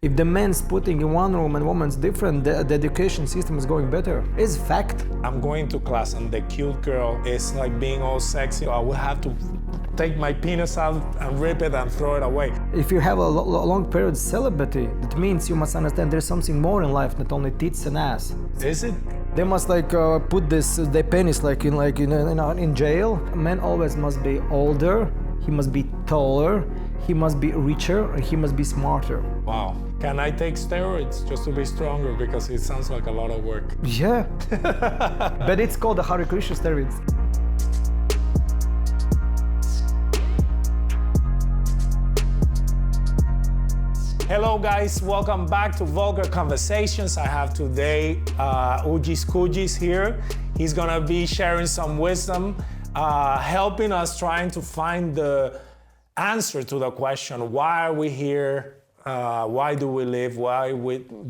If the man's putting in one room and woman's different, the education system is going better. It's fact. I'm going to class and the cute girl is like being all sexy. I will have to take my penis out and rip it and throw it away. If you have a long period of celibacy, that means you must understand there's something more in life, not only tits and ass. Is it? They must put their penis in jail. A man always must be older, he must be taller, he must be richer, and he must be smarter. Wow. Can I take steroids just to be stronger? Because it sounds like a lot of work. Yeah. But it's called the Hare Krishna steroids. Hello guys, welcome back to Vulgar Conversations. I have today Uģis Kuģis here. He's gonna be sharing some wisdom, helping us trying to find the answer to the question, why are we here? Why do we live?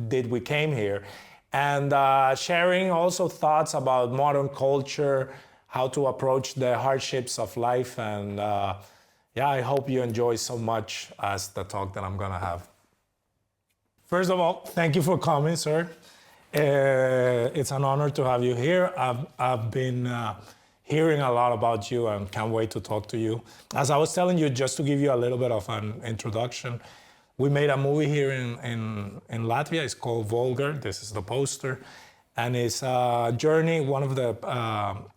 Did we came here? And sharing also thoughts about modern culture, how to approach the hardships of life. And I hope you enjoy so much as the talk that I'm gonna have. First of all, thank you for coming, sir. It's an honor to have you here. I've been hearing a lot about you and can't wait to talk to you. As I was telling you, just to give you a little bit of an introduction, we made a movie here in Latvia. It's called Vulgar. This is the poster. And it's a journey, one of the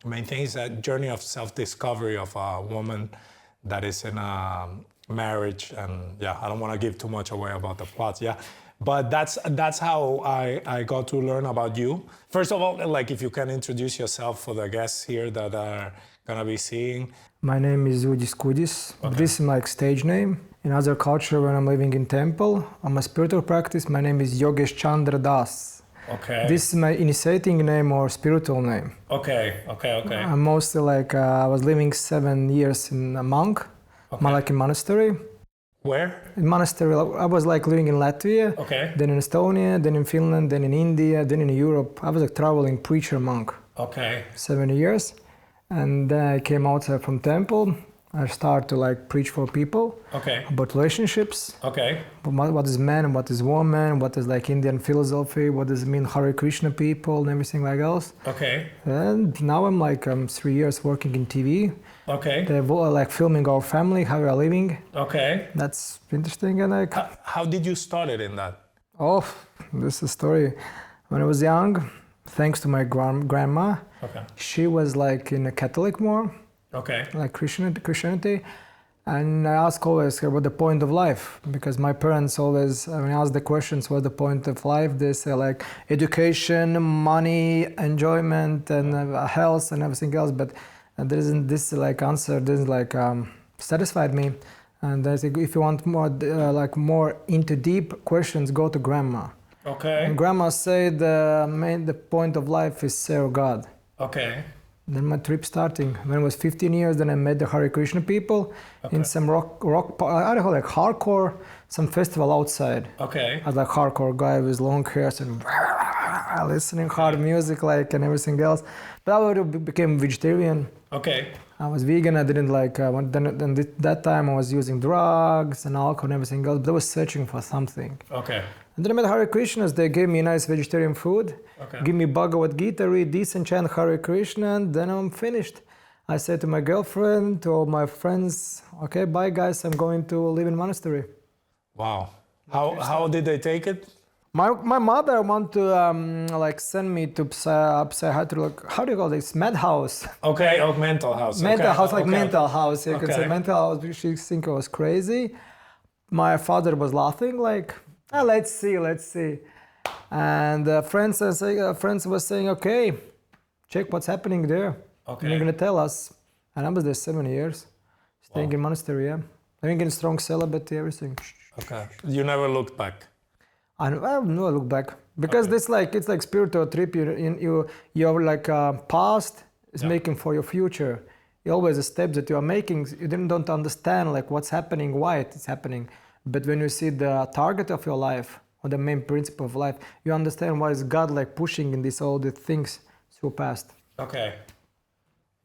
main things, is a journey of self-discovery of a woman that is in a marriage. And I don't want to give too much away about the plot, But that's how I got to learn about you. First of all, if you can introduce yourself for the guests here that are gonna be seeing. My name is Uģis Kuģis. Okay. This is my stage name. In other culture, when I'm living in temple, on my spiritual practice, my name is Yogesh Chandra Das. Okay. This is my initiating name or spiritual name. Okay. I'm mostly I was living 7 years in a monk, in monastery. Where? In monastery, I was living in Latvia, then in Estonia, then in Finland, then in India, then in Europe. I was a traveling preacher monk. 7 years. And then I came out from temple. I started to preach for people about relationships. What is man and what is woman, what is Indian philosophy, what does it mean Hare Krishna people and everything else. And now I'm 3 years working in TV. They're filming our family, how we are living. That's interesting. And how did you start it in that? Oh, this is a story. When I was young, thanks to my grandma, she was in a Catholic more. Christianity. And I ask always her what the point of life, because my parents always, when I ask the questions, what the point of life, they say education, money, enjoyment, and health and everything else. But there isn't this answer doesn't satisfied me. And I think if you want more more into deep questions, go to grandma. And grandma said the point of life is serve God. Then my trip starting. When I was 15 years, then I met the Hare Krishna people in some rock, I don't know, hardcore, some festival outside. I was hardcore guy with long hair and listening hard music and everything else. But I already became vegetarian. I was vegan. I didn't then that time I was using drugs and alcohol and everything else. But I was searching for something. And then I met Hare Krishnas. They gave me nice vegetarian food. Give me Bhagavad Gita, read this and chant Hare Krishna, and then I'm finished. I said to my girlfriend, to all my friends, okay, bye guys, I'm going to live in monastery. Wow. How did they take it? My mother want to send me to how do you call this? Madhouse. Mental house. Mental house, mental house. You could say mental house. She think I was crazy. My father was laughing let's see. And friends were saying, okay, check what's happening there. And you're gonna tell us. And I was there 7 years, staying in monastery, living in strong celibacy, everything. You never looked back. I never look back because this it's like spiritual trip. Your past is making for your future. Always the steps that you are making, you don't understand what's happening, why it's happening. But when you see the target of your life or the main principle of life, you understand why is God pushing in all the things through past.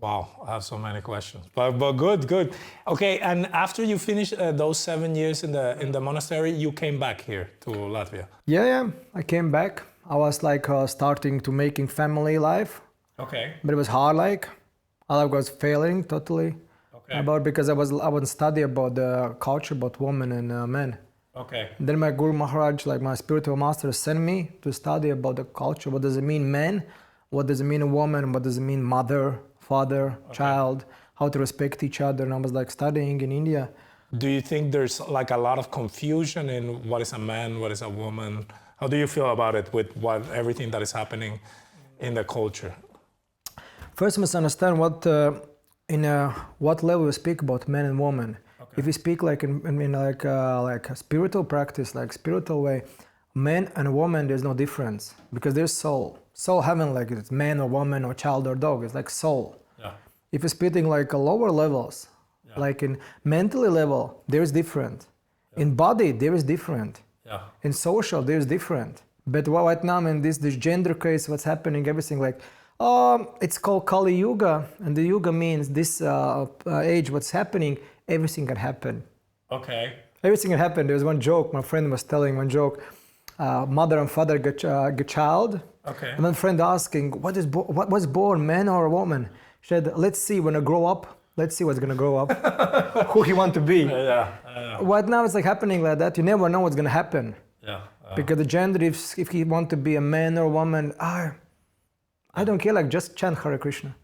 Wow, I have so many questions, but good. Okay, and after you finished those 7 years in the monastery, you came back here to Latvia. Yeah. I came back. I was like starting to making family life, Okay. but it was hard. Like I was failing totally Okay. because I was study about the culture about women and men. Okay. Then my Guru Maharaj, like my spiritual master, sent me to study about the culture. What does it mean man? What does it mean a woman? What does it mean mother, father, child? How to respect each other? And I was like studying in India. Do you think there's like a lot of confusion in what is a man, what is a woman? How do you feel about it with everything that is happening in the culture? First, we must understand what level we speak about man and woman. Okay. If we speak like in like a spiritual practice, like spiritual way, man and woman, there's no difference because there's soul. Soul haven't like it's man or woman or child or dog. It's like soul. Yeah. If you're speaking like lower levels, like in mentally level, there is different. Yeah. In body, there is different. Yeah. In social, there is different. But right now in this gender case, what's happening, everything like, it's called Kali Yuga, and the Yuga means this age, what's happening, everything can happen. Okay. Everything can happen. There was one joke, my friend was telling one joke, mother and father get child. Okay. And then friend asking, what was born, man or a woman? She said, let's see when I grow up. Let's see what's gonna grow up. Who he want to be. Right now it's like happening like that. You never know what's gonna happen. Yeah. Because the gender, if he want to be a man or a woman, I don't care. Like just chant Hare Krishna.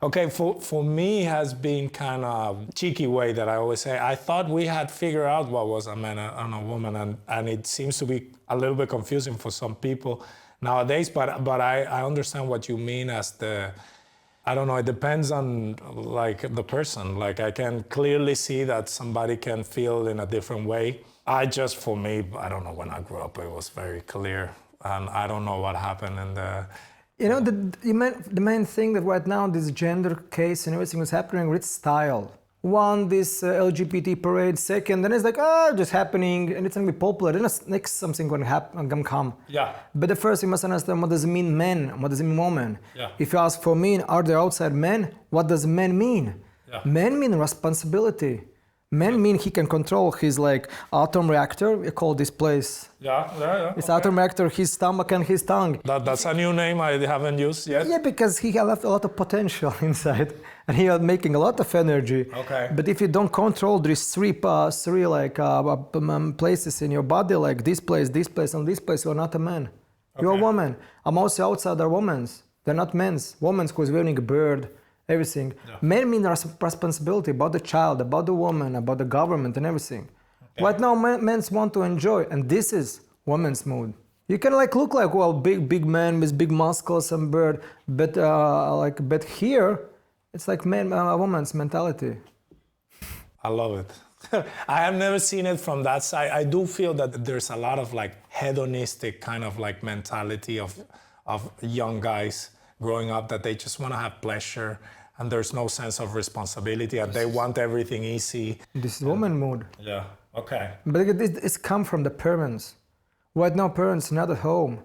Okay, for me it has been kind of cheeky way that I always say. I thought we had figured out what was a man and a woman, and it seems to be a little bit confusing for some people nowadays. But I understand what you mean as the. I don't know, it depends on like the person. Like I can clearly see that somebody can feel in a different way. For me, I don't know, when I grew up, it was very clear. And I don't know what happened in the... You know, the main thing that right now, this gender case and everything is happening with style. One, this LGBT parade, second, then it's like, just happening, and it's going to be popular. Then next something going to come. Yeah. But the first, you must understand what does it mean man, what does it mean woman. Yeah. If you ask for me, are there outside men? What does men mean? Yeah. Men mean responsibility. Men mean he can control his like atom reactor. We call this place. Yeah. His atom reactor, his stomach and his tongue. That's a new name I haven't used yet. Yeah, because he has a lot of potential inside, and he is making a lot of energy. Okay. But if you don't control these three like places in your body, like this place, and this place, you're not a man. Okay. You're a woman. I'm also outside are women's. They're not men's. Women's who's wearing a bird. Everything. Yeah. Men mean responsibility about the child, about the woman, about the government and everything. Okay. Right now, men want to enjoy, and this is woman's mood. You can like look like big man with big muscles and bird, but here it's like a woman's mentality. I love it. I have never seen it from that side. I do feel that there's a lot of like hedonistic kind of like mentality of young guys growing up, that they just want to have pleasure and there's no sense of responsibility and they want everything easy. This is woman mood. Yeah, okay. But it's come from the parents. Right now parents are not at home.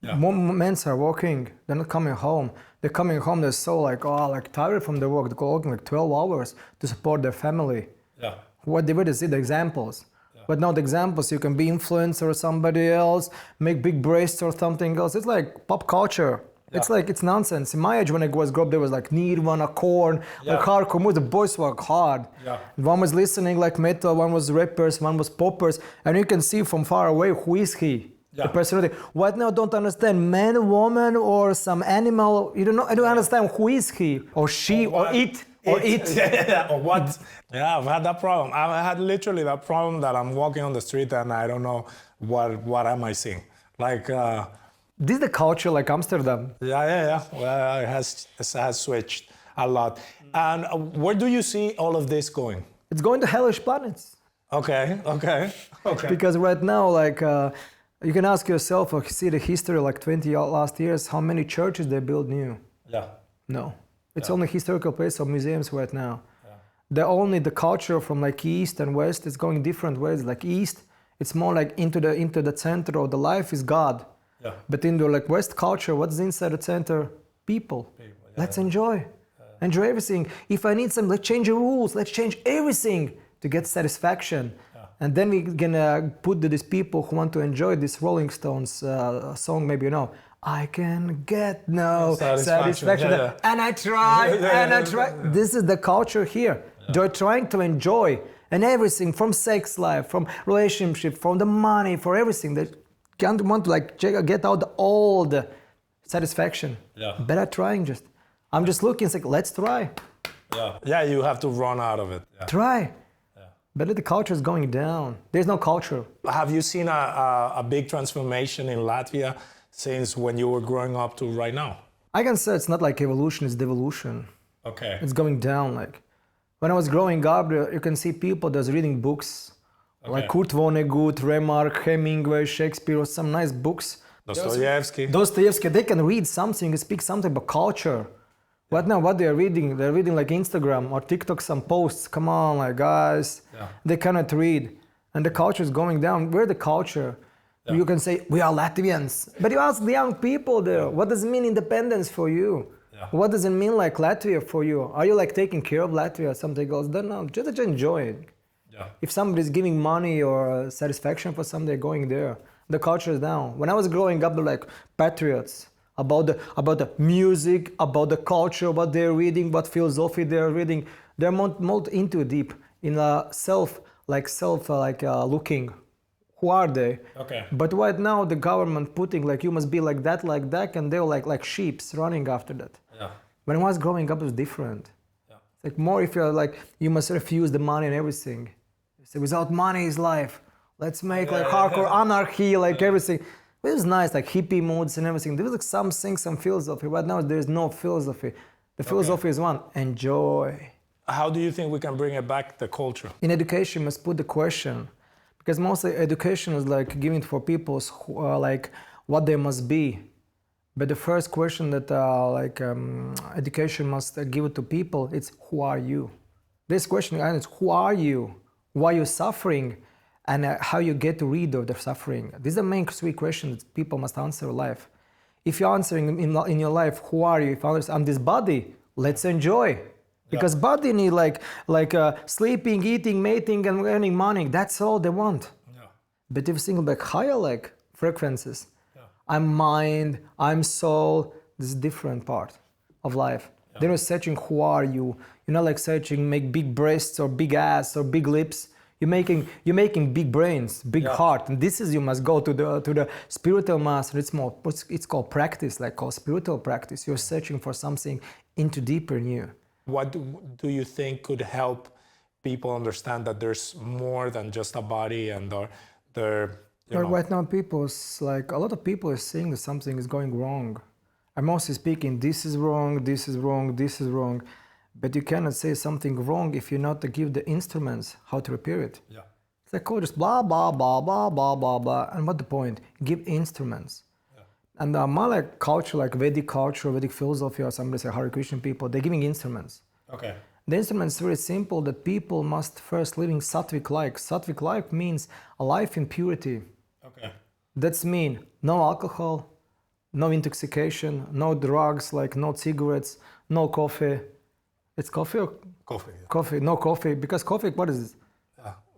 Yeah. Men are working, they're not coming home. They're coming home, they're so like tired from their work. They're working like 12 hours to support their family. Yeah. What they would see the examples. Yeah. But now the examples, you can be influencer or somebody else, make big breasts or something else. It's like pop culture. Yeah. It's like, it's nonsense. In my age, when I was growing up, there was like Nirvana, Korn, like hardcore movies. The boys were hard. Yeah. One was listening like metal, one was rappers, one was poppers. And you can see from far away, who is he? Yeah. The personality. Right now, I don't understand man, woman, or some animal. You don't know. I don't understand who is he, or she, or it. Or what? Yeah, I've had that problem. I've had literally that problem that I'm walking on the street and I don't know what am I seeing. Like... This is the culture like Amsterdam. Yeah. Well, it has switched a lot. And where do you see all of this going? It's going to hellish planets. Okay. Because right now, like, you can ask yourself or see the history, like 20 last years, how many churches they built new? Yeah. No. It's only historical places or museums right now. Yeah. The culture from like East and West is going different ways. Like East, it's more like into the center of the life is God. Yeah. But in the like West culture, what's inside the center? People. Let's enjoy. Enjoy everything. If I need some, let's change the rules. Let's change everything to get satisfaction. Yeah. And then we're gonna put these people who want to enjoy this Rolling Stones song, maybe you know, I can get no satisfaction. Yeah. And I try, and I try. This is the culture here. They're trying to enjoy and everything from sex life, from relationship, from the money, for everything. They can't want to like get out all the satisfaction. Yeah. Better trying just. I'm just looking, it's like, let's try. Yeah, you have to run out of it. Yeah. Try. But the culture is going down. There's no culture. Have you seen a big transformation in Latvia since when you were growing up to right now? I can say it's not like evolution, it's devolution. Okay. It's going down. Like when I was growing up, you can see people that's reading books like Kurt Vonnegut, Remarque, Hemingway, Shakespeare, or some nice books. Dostoevsky. They can read something, speak something about culture. Right now, what they're reading like Instagram or TikTok, some posts. Come on, like guys, they cannot read, and the culture is going down. We're the culture. Yeah. You can say we are Latvians, but you ask the young people there, what does it mean independence for you? Yeah. What does it mean like Latvia for you? Are you like taking care of Latvia or something else? Don't know. Just enjoy it. Yeah. If somebody's giving money or satisfaction for something, they're going there. The culture is down. When I was growing up, they're like patriots. About the music, about the culture, what they're reading, what philosophy they're reading. They're more into deep in looking. Who are they? Okay. But right now the government putting like you must be like that, and they're like sheeps running after that. Yeah. When I was growing up, it was different. Yeah. It's like more if you're like you must refuse the money and everything. You say without money is life. Let's make hardcore anarchy, everything. It was nice, like hippie moods and everything. There was like something, some philosophy. Right now, there's no philosophy. The philosophy is one: enjoy. How do you think we can bring it back the culture? In education, you must put the question, because mostly education is like giving for people like what they must be. But the first question that education must give it to people, it's who are you? This question is who are you? Why are you suffering? And how you get rid of the suffering. These are the main three questions people must answer in life. If you're answering in your life, who are you? If you answer, I'm this body, let's enjoy. Because body need sleeping, eating, mating, and earning money. That's all they want. Yeah. But if you think like higher frequencies, I'm mind, I'm soul, this is a different part of life. Yeah. Then you're searching who are you. You're not like searching make big breasts or big ass or big lips. You're making big brains, big heart, and this is you must go to the spiritual master. It's called practice, called spiritual practice. You're searching for something into deeper in you. What do you think could help people understand that there's more than just a body and right now, a lot of people are saying that something is going wrong. I'm mostly speaking. This is wrong. This is wrong. This is wrong. But you cannot say something wrong if you not give the instruments how to repair it. Yeah. It's like just blah, blah, blah, blah, blah, blah, blah. And what the point? Give instruments. Yeah. And my culture, like Vedic culture, Vedic philosophy, or somebody say Hare Krishna people, they're giving instruments. Okay. The instruments is very simple that people must first living sattvic life. Sattvic life means a life in purity. Okay. That's mean no alcohol, no intoxication, no drugs, no cigarettes, no coffee. It's coffee or? Coffee. Yeah. Coffee, no coffee, because coffee, what is it?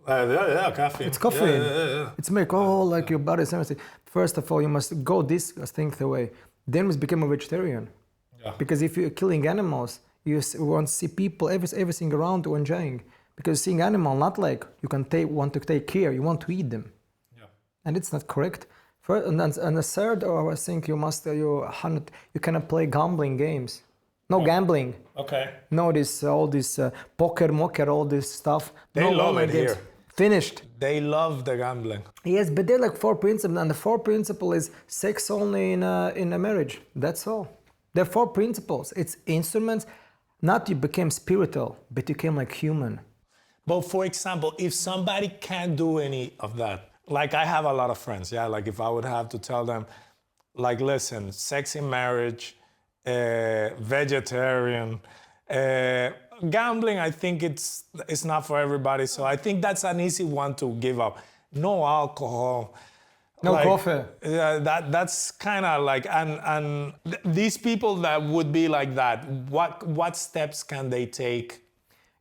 Coffee. It's coffee. Yeah. It's make your body everything. First of all, you must go this thing away. Then you must become a vegetarian. Yeah. Because if you're killing animals, you want to see people, everything around you enjoying. Because seeing animal, not like you can want to take care, you want to eat them. Yeah. And it's not correct. First, and the third, I think you cannot play gambling games. No gambling. Okay. No all this poker, all this stuff. They love it games. Here. Finished. They love the gambling. Yes, but they're 4 principles, and the 4 principle is sex only in a marriage. That's all. There are 4 principles. It's instruments. Not you became spiritual, but you became human. But for example, if somebody can't do any of that, I have a lot of friends, if I would have to tell them, listen, sex in marriage, vegetarian, gambling, I think it's not for everybody. So I think that's an easy one to give up. No alcohol, No coffee. Yeah, that's kind of like, and these people that would be like that, what steps can they take?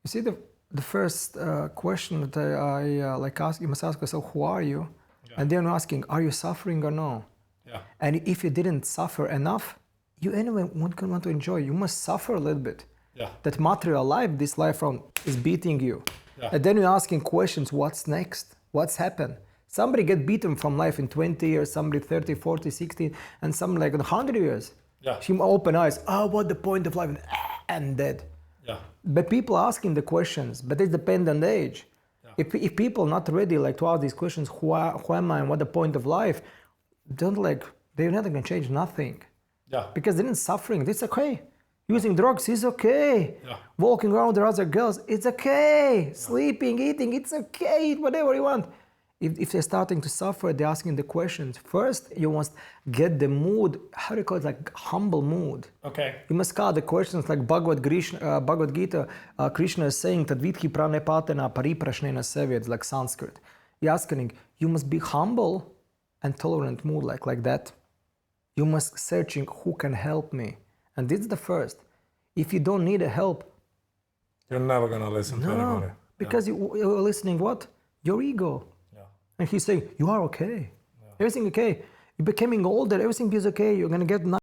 You see, the first question that I like ask, you must ask yourself, who are you? Yeah. And then asking, are you suffering or no? Yeah. And if you didn't suffer enough, you anyway won't want to enjoy. You must suffer a little bit. Yeah. That material life, this life from is beating you. Yeah. And then you're asking questions, what's next? What's happened? Somebody get beaten from life in 20 years, somebody 30, 40, 60, and some like 100 years. Yeah. She open eyes, what the point of life? And dead. Yeah. But people asking the questions, but it depends on the age. Yeah. If people not ready like to ask these questions, who am I and what the point of life, they're not gonna change nothing. Yeah. Because they're not suffering, it's okay. Using drugs is okay. Yeah. Walking around with other girls, it's okay. Yeah. Sleeping, eating, it's okay. Eat whatever you want. If they're starting to suffer, they're asking the questions. First, you must get the mood, how do you call it, like humble mood. Okay. You must call the questions like Bhagavad Gita, Krishna is saying that vidhi pranepatena pariprashnena sevyad, like Sanskrit. You're asking, you must be humble and tolerant mood like that. You must searching who can help me. And this is the first. If you don't need a help, you're never gonna listen to anybody. Because you're listening what? Your ego. And he's saying, you are okay. Yeah. Everything okay. You're becoming older, everything is okay. You're going to get nice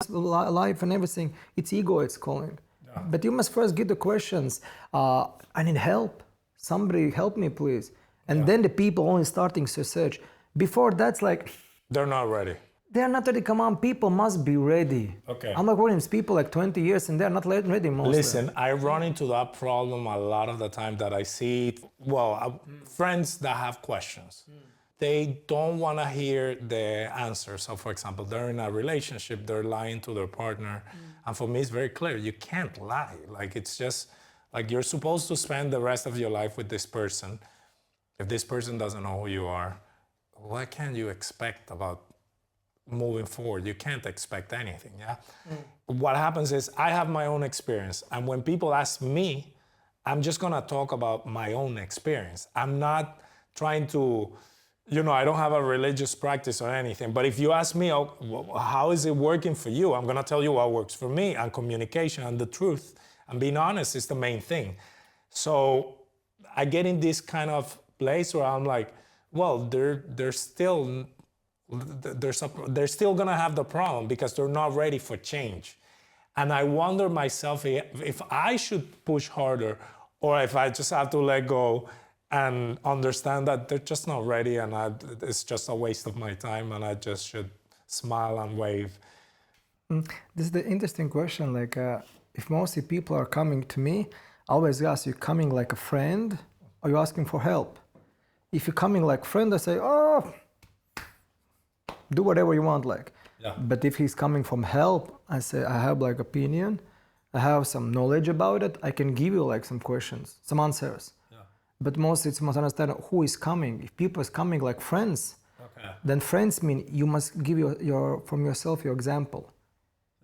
life and everything. It's ego, it's calling. Yeah. But you must first get the questions. I need help. Somebody help me, please. And then the people only starting to search. Before that's like... They're not ready. They're not ready. Come on, people must be ready. Okay. I'm like working with people like 20 years and they're not ready mostly. Listen, I run into that problem a lot of the time that I see, friends that have questions. They don't want to hear the answer. So for example, they're in a relationship, they're lying to their partner. And for me, it's very clear, you can't lie. Like it's just, like you're supposed to spend the rest of your life with this person. If this person doesn't know who you are, what can you expect about moving forward? You can't expect anything, yeah? What happens is I have my own experience. And when people ask me, I'm just gonna talk about my own experience. I'm not trying to, I don't have a religious practice or anything. But if you ask me, how is it working for you? I'm gonna tell you what works for me, and communication and the truth and being honest is the main thing. So I get in this kind of place where I'm like, well, they're still gonna have the problem because they're not ready for change. And I wonder myself if I should push harder or if I just have to let go and understand that they're just not ready and it's just a waste of my time and I just should smile and wave. This is the interesting question. Like, if mostly people are coming to me, I always ask, you coming like a friend or you asking for help? If you're coming like friend, I say, do whatever you want, like. Yeah. But if he's coming from help, I say, I have like opinion, I have some knowledge about it, I can give you like some questions, some answers. Yeah. But mostly it's must understand who is coming. If people is coming like friends, then friends mean you must give from yourself your example.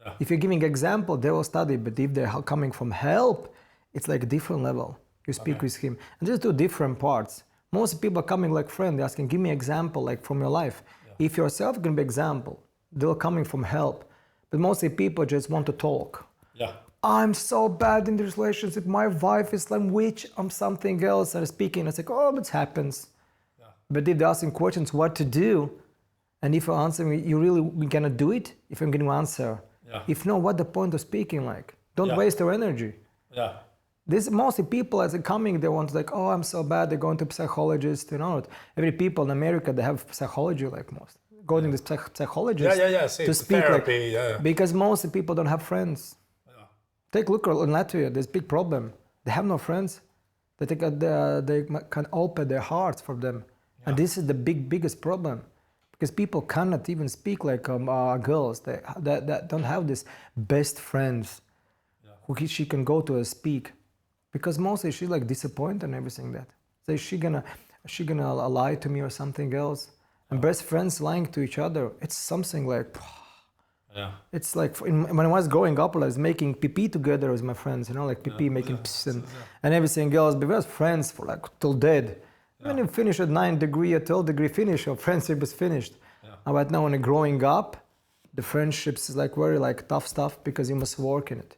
Yeah. If you're giving example, they will study, but if they're coming from help, it's like a different level. You speak with him. And just do different parts. Most people are coming like friend, they're asking, give me example like from your life. Yeah. If yourself can be example, they're coming from help. But mostly people just want to talk. Yeah. I'm so bad in this relationship. My wife is like witch. I'm something else. And speaking, it's like, it happens. Yeah. But if they're asking questions, what to do, and if you're answering, you really gonna do it? If I'm going to answer. Yeah. If no, what the point of speaking like? Don't waste your energy. Yeah. This mostly people as they're coming, they want like, I'm so bad. They're going to psychologists. Every people in America, they have psychology like most. Going to psychologists to speak therapy, because most people don't have friends. Yeah. Take a look in Latvia. There's a big problem. They have no friends. They can open their hearts for them, and this is the biggest problem, because people cannot even speak like girls. They don't have this best friends who she can go to and speak, because mostly she's like disappointed and everything that. So she gonna lie to me or something else. And best friends lying to each other, it's something like, it's like, when I was growing up, I was making pee together with my friends, like pee making piss and everything else. But we were friends for like till dead. When you finish at 9 degree or 12 degree finish, your friendship is finished. And right now when you're growing up, the friendships is like very like tough stuff because you must work in it.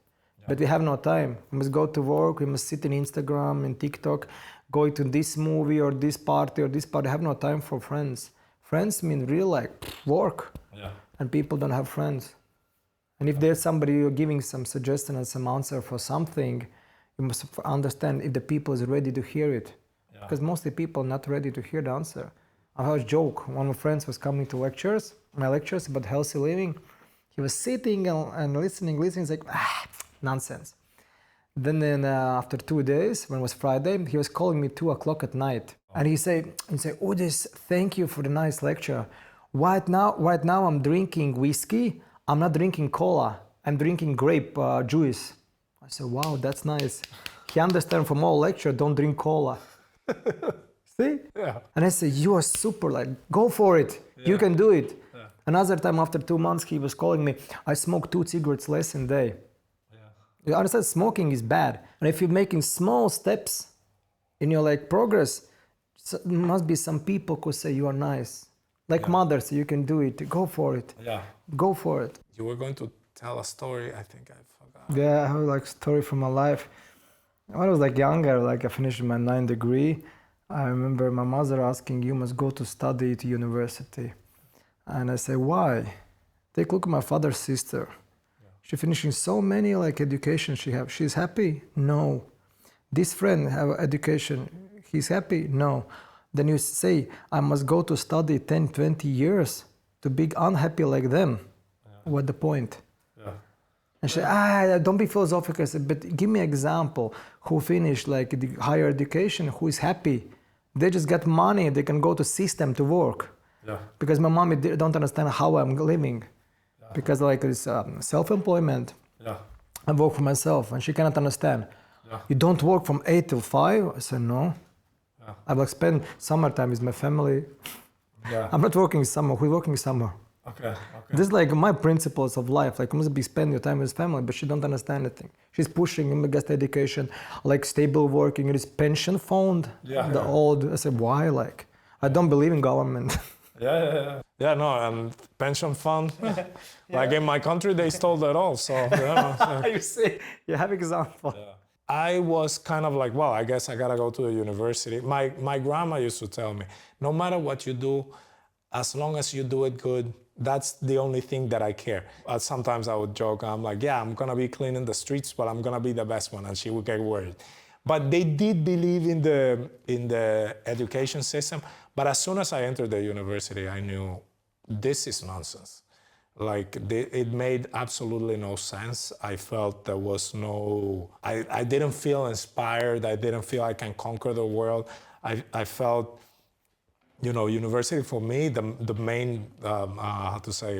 But we have no time. We must go to work, we must sit in Instagram and TikTok, go to this movie or this party or this party. I have no time for friends. Friends mean real like work. And people don't have friends. And if there's somebody you're giving some suggestion and some answer for something, you must understand if the people is ready to hear it. Because mostly people are not ready to hear the answer. I had a joke. One of my friends was coming to my lectures about healthy living. He was sitting and listening. He's like, nonsense. Then after 2 days, when it was Friday, he was calling me 2 o'clock at night. And he said, Uģis, thank you for the nice lecture. Right now I'm drinking whiskey. I'm not drinking cola. I'm drinking grape juice. I said, wow, that's nice. He understands from all lecture, don't drink cola. See? And I said, you are super, like, go for it. You can do it. Another time after 2 months, he was calling me, I smoke 2 cigarettes less a day. You understand, smoking is bad. And if you're making small steps in your like progress, must be some people who say you are nice. Like mothers, you can do it. Go for it. Go for it. You were going to tell a story, I think I forgot. Yeah, I have like a story from my life. When I was like younger, like I finished my 9th degree, I remember my mother asking, you must go to study to university. And I say, why? Take a look at my father's sister. She finishing so many like education she have. She's happy? No. This friend have education. He's happy? No. Then you say, I must go to study 10, 20 years to be unhappy like them. What the point? And she said, don't be philosophical. I said, but give me an example who finished like the higher education, who is happy. They just get money, they can go to system to work. Because my mommy don't understand how I'm living. Because like it's self-employment. I work for myself and she cannot understand. You don't work from 8 till 5? I said, no. I will spend summertime with my family. I'm not working summer, we're working summer. This is like my principles of life. Like, you must be spending your time with family, but she don't understand anything. She's pushing him against education, like stable working, it is pension fund. The old, I said, why? Like, I don't believe in government. Pension fund. Like in my country, they stole that all. So, You see, you have example. I was kind of like, well, I guess I gotta go to a university. My grandma used to tell me, no matter what you do, as long as you do it good, that's the only thing that I care. Sometimes I would joke, I'm like, yeah, I'm gonna be cleaning the streets, but I'm gonna be the best one, and she would get worried. But they did believe in the education system. But as soon as I entered the university, I knew this is nonsense. Like, it made absolutely no sense. I felt there was no, I didn't feel inspired. I didn't feel I can conquer the world. I felt, university for me, the main,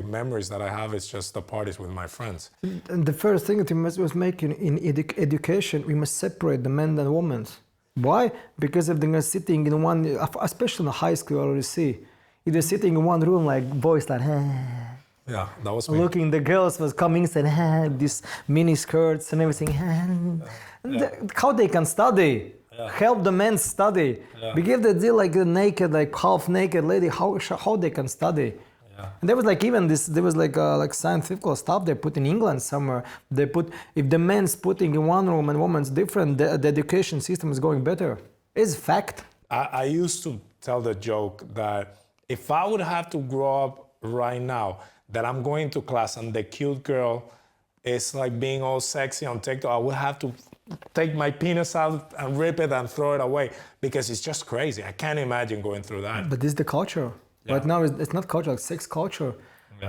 memories that I have is just the parties with my friends. And the first thing that we was making in education, we must separate the men and women. Why? Because if they're sitting in one, especially in high school, you already see, if they're sitting in one room, like boys like, yeah, that was me. Looking, the girls was coming and these mini skirts and everything. How they can study? Help the men study. Because they like a naked, like half naked lady, how they can study? And there was like even this, there was like scientific stuff they put in England somewhere. They put, if the men's putting in one room and women's different, the education system is going better. It's fact. I used to tell the joke that if I would have to grow up right now, that I'm going to class and the cute girl is like being all sexy on TikTok, I would have to take my penis out and rip it and throw it away because it's just crazy. I can't imagine going through that. But this is the culture. Right now, it's not culture, it's sex culture.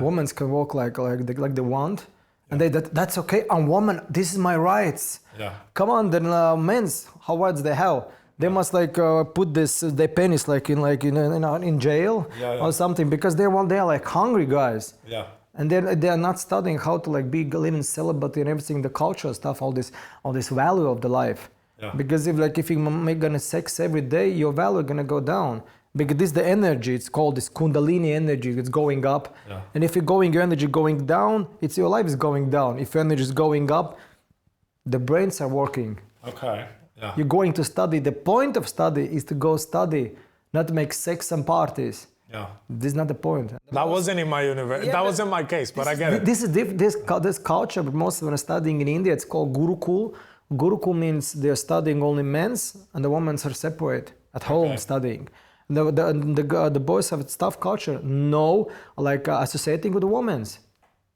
Women can walk like they want, and that's okay. I'm woman. This is my rights. Come on, then men's how rights they have. They must like put their penis like in jail or something because they are like hungry guys. And they are not studying how to like be living celibate and everything, the culture stuff, all this value of the life. Because if you make gonna sex every day, your value gonna go down. Because this is the energy, it's called this kundalini energy, it's going up. And if your energy going down, your life is going down. If your energy is going up, the brains are working. Yeah. You're going to study. The point of study is to go study, not to make sex and parties. Yeah. This is not the point. That wasn't in my university. That wasn't my case, but I get it. This culture, but most when studying in India, it's called Gurukul. Gurukul means they're studying only men's, and the women's are separate at home studying. The boys have tough culture. No, associating with the women's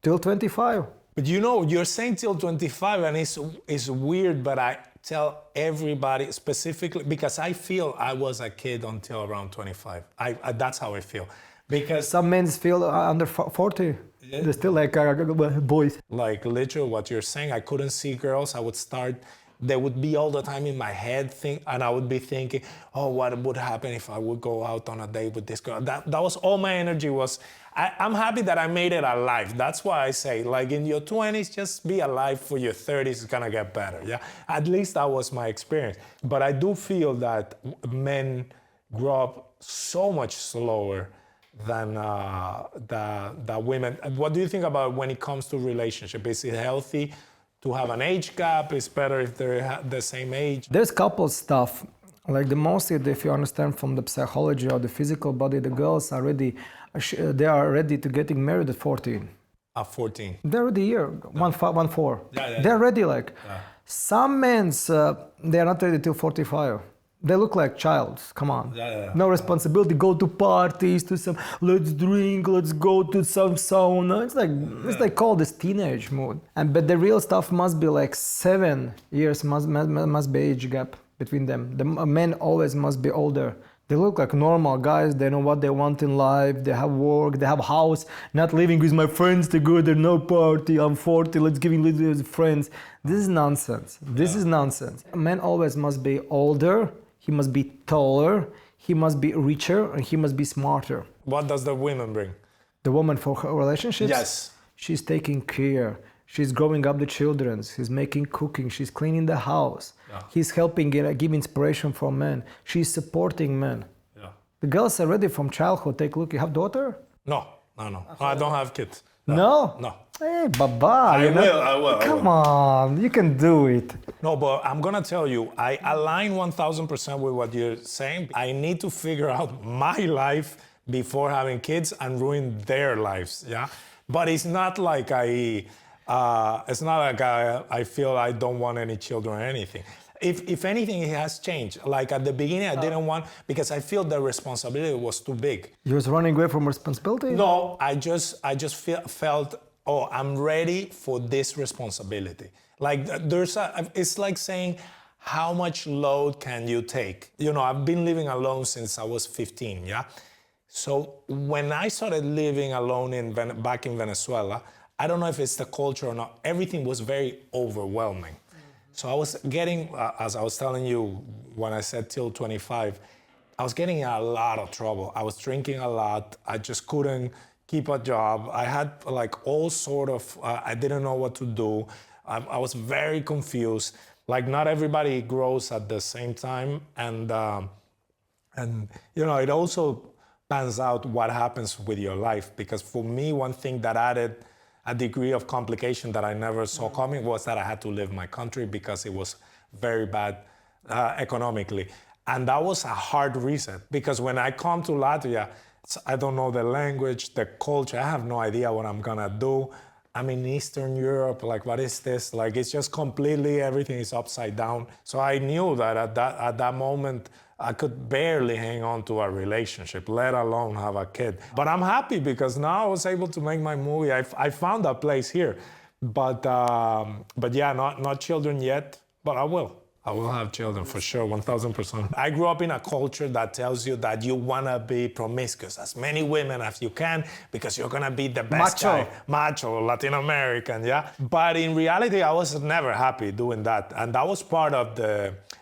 till 25. But you're saying till 25, and it's weird, but I tell everybody specifically because I feel I was a kid until around 25. That's how I feel. Because some men feel under 40. Yeah. They're still like boys. Like literally what you're saying, I couldn't see girls. They would be all the time in my head, and I would be thinking, oh, what would happen if I would go out on a date with this girl? That was all my energy was. I'm happy that I made it alive. That's why I say, like in your 20s, just be alive for your 30s. It's gonna get better. Yeah, at least that was my experience. But I do feel that men grow up so much slower than the women. What do you think about when it comes to relationship? Is it healthy to have an age gap? Is better if they're the same age? There's couple stuff. Like the mostly, if you understand from the psychology or the physical body, the girls are ready. They are ready to getting married at 14. At 14. They're already here. 1-4. Yeah. They're ready. Some men, they are not ready till 45. They look like childs. Come on. No responsibility. Go to parties, let's drink, let's go to some sauna. It's like called this teenage mood. But the real stuff must be like 7 years must be age gap between them. The men always must be older. They look like normal guys. They know what they want in life. They have work. They have house. Not living with my friends together. No party. I'm 40. Let's give with friends. This is nonsense. This is nonsense. A man always must be older. He must be taller. He must be richer, and he must be smarter. What does the women bring? The woman for her relationships? Yes. She's taking care. She's growing up the children. She's making cooking. She's cleaning the house. Yeah. He's helping give inspiration for men. She's supporting men. Yeah. The girls are ready from childhood. Take a look. You have daughter? No. I don't have kids. No? Hey, Baba. I will. Come on. You can do it. No, but I'm going to tell you, I align 1,000% with what you're saying. I need to figure out my life before having kids and ruin their lives. Yeah. But it's not like I feel I don't want any children or anything. If anything, it has changed. Like at the beginning, I didn't want, because I feel the responsibility was too big. You was running away from responsibility? No, I just felt, oh, I'm ready for this responsibility. Like it's like saying, how much load can you take? I've been living alone since I was 15, yeah? So when I started living alone back in Venezuela, I don't know if it's the culture or not, everything was very overwhelming. So I was getting, as I was telling you when I said till 25, I was getting in a lot of trouble. I was drinking a lot. I just couldn't keep a job. I had all sort of, I didn't know what to do. I was very confused. Like not everybody grows at the same time. And it also pans out what happens with your life. Because for me, one thing that added a degree of complication that I never saw coming was that I had to leave my country because it was very bad economically. And that was a hard reset because when I come to Latvia, I don't know the language, the culture, I have no idea what I'm gonna do. I'm in Eastern Europe, what is this? It's just completely, everything is upside down. So I knew that at that moment, I could barely hang on to a relationship, let alone have a kid. But I'm happy because now I was able to make my movie. I found a place here. But yeah, not children yet, but I will. I will have children for sure, 1,000%. I grew up in a culture that tells you that you wanna be promiscuous, as many women as you can, because you're gonna be the best guy. Macho, Latin American, yeah? But in reality, I was never happy doing that. And that was part of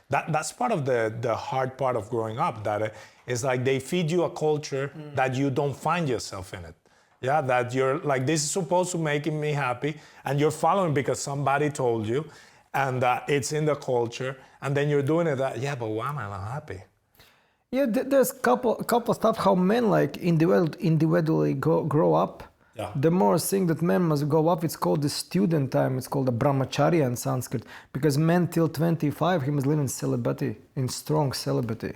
that's part of the hard part of growing up, that it's like they feed you a culture that you don't find yourself in it. Yeah, that you're like, this is supposed to make me happy, and you're following because somebody told you, and it's in the culture, and then you're doing it. But why am I not happy? Yeah, there's couple stuff how men individually grow up. Yeah. The more thing that men must go up, it's called the student time. It's called the brahmacharya in Sanskrit. Because men till 25, he must live in celibacy, in strong celibacy.